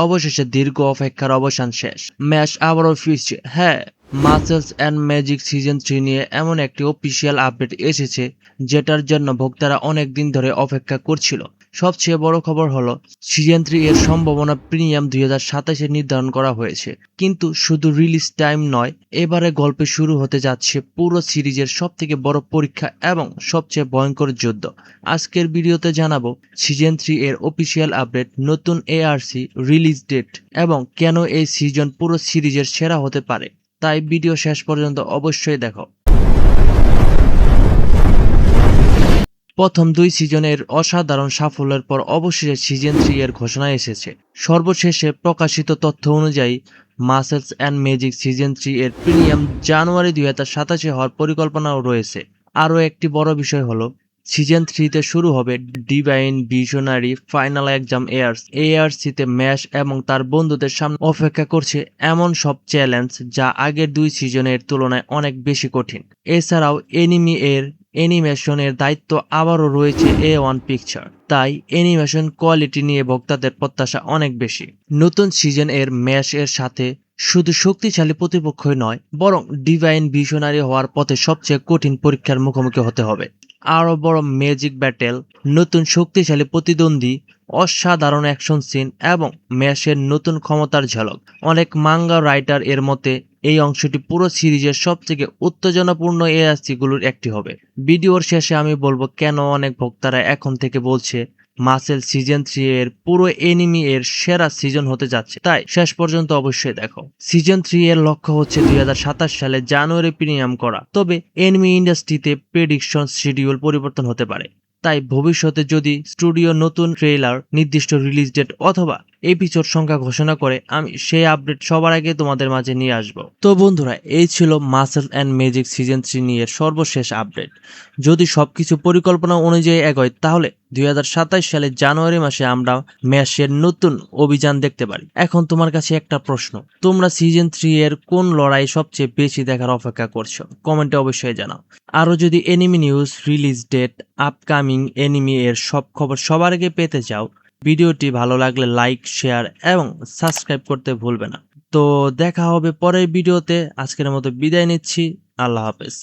অবশেষে দীর্ঘ অপেক্ষার অবসান শেষ। ম্যাশ আবারও ফিরছে। হ্যাঁ, মাসেলস অ্যান্ড ম্যাজিক সিজন 3 নিয়ে এমন একটি অফিসিয়াল আপডেট এসেছে যেটার জন্য ভক্তরা অনেক দিন ধরে অপেক্ষা করছিল। সবচেয়ে বড় খবর হলো সিজন 3 এর সম্ভাবনা প্রিমিয়াম 2027-এ নির্ধারণ করা হয়েছে। কিন্তু শুধু রিলিজ টাইম নয়, এবারে গল্পে শুরু হতে যাচ্ছে পুরো সিরিজের সবথেকে বড় পরীক্ষা এবং সবচেয়ে ভয়ঙ্কর যুদ্ধ। আজকের ভিডিওতে জানাবো সিজন 3 এর অফিসিয়াল আপডেট, নতুন এআরসি, রিলিজ ডেট এবং কেন এই সিজন পুরো সিরিজের সেরা হতে পারে। তাই ভিডিও শেষ পর্যন্ত অবশ্যই দেখো। প্রথম 2 সিজনের অসাধারণ সাফল্যের পর অবশেষে সিজন 3 এর ঘোষণা এসেছে। সর্বশেষে প্রকাশিত তথ্য অনুযায়ী মাসেলস অ্যান্ড ম্যাজিক সিজন 3 এর প্রিমিয়াম জানুয়ারি 2027-এ হওয়ার পরিকল্পনাও রয়েছে। আরও একটি বড় বিষয় হলো সিজন 3 তে শুরু হবে ডিভাইন ভিশনারি ফাইনাল এক্সাম এআরসিতে ম্যাশ এবং তার বন্ধুদের সামনে অপেক্ষা করছে এমন সব চ্যালেঞ্জ যা আগের 2 সিজনের তুলনায় অনেক বেশি কঠিন। এছাড়াও অ্যানিমেশনের দায়িত্ব আবারও রয়েছে A1 পিকচার, তাই অ্যানিমেশন কোয়ালিটি নিয়ে ভক্তদের প্রত্যাশা অনেক বেশি। নতুন সিজন এর ম্যাশ এর সাথে শুধু শক্তিশালী প্রতিপক্ষই নয়, বরং ডিভাইন ভিশনারি হওয়ার পথে সবচেয়ে কঠিন পরীক্ষার মুখোমুখি হতে হবে। আরও বড় ম্যাজিক ব্যাটেল, নতুন শক্তিশালী প্রতিদ্বন্দ্বী, অসাধারণ অ্যাকশন সিন এবং ম্যাশের নতুন ক্ষমতার ঝলক। অনেক মাঙ্গা রাইটার এর মতে এই অংশটি পুরো সিরিজের সবথেকে উত্তেজনাপূর্ণ এআরসি গুলোর একটি হবে। ভিডিওর শেষে আমি বলবো কেন অনেক ভক্তরা এখন থেকে বলছে মাসেল সিজন 3 এর পুরো এনিমি এর সেরা সিজন হতে যাচ্ছে। তাই শেষ পর্যন্ত অবশ্যই দেখো। সিজন 3 এর লক্ষ্য হচ্ছে 2027 সালে জানুয়ারি প্রিমিয়াম করা, তবে এনিমি ইন্ডাস্ট্রিতে প্রেডিকশন শিডিউল পরিবর্তন হতে পারে। তাই ভবিষ্যতে যদি স্টুডিও নতুন ট্রেইলার, নির্দিষ্ট রিলিজ ডেট অথবা এপিসোড সংখ্যা ঘোষণা করে, আমি সেই আপডেট সবার আগে তোমাদের মাঝে নিয়ে আসব। তো বন্ধুরা, এই ছিল মাসেল অ্যান্ড ম্যাজিক সিজন 3 নিয়ে সর্বশেষ আপডেট। যদি সবকিছু পরিকল্পনা অনুযায়ী এগোয় তাহলে 2027 সালের জানুয়ারি মাসে আমরা ম্যাশের নতুন অভিযান দেখতে পারি। এখন তোমার কাছে একটা প্রশ্ন, তোমরা সিজন 3 এর কোন লড়াই সবচেয়ে বেশি দেখার অপেক্ষা করছো? কমেন্টে অবশ্যই জানাও। আরো যদি anime news, release date, upcoming anime এর সব খবর সবার আগে পেতে চাও, ভিডিওটি ভালো লাগলে লাইক, শেয়ার এবং সাবস্ক্রাইব করতে ভুলবে না। তো দেখা হবে পরের ভিডিওতে। আজকের মতো বিদায় নিচ্ছি। আল্লাহ হাফেজ।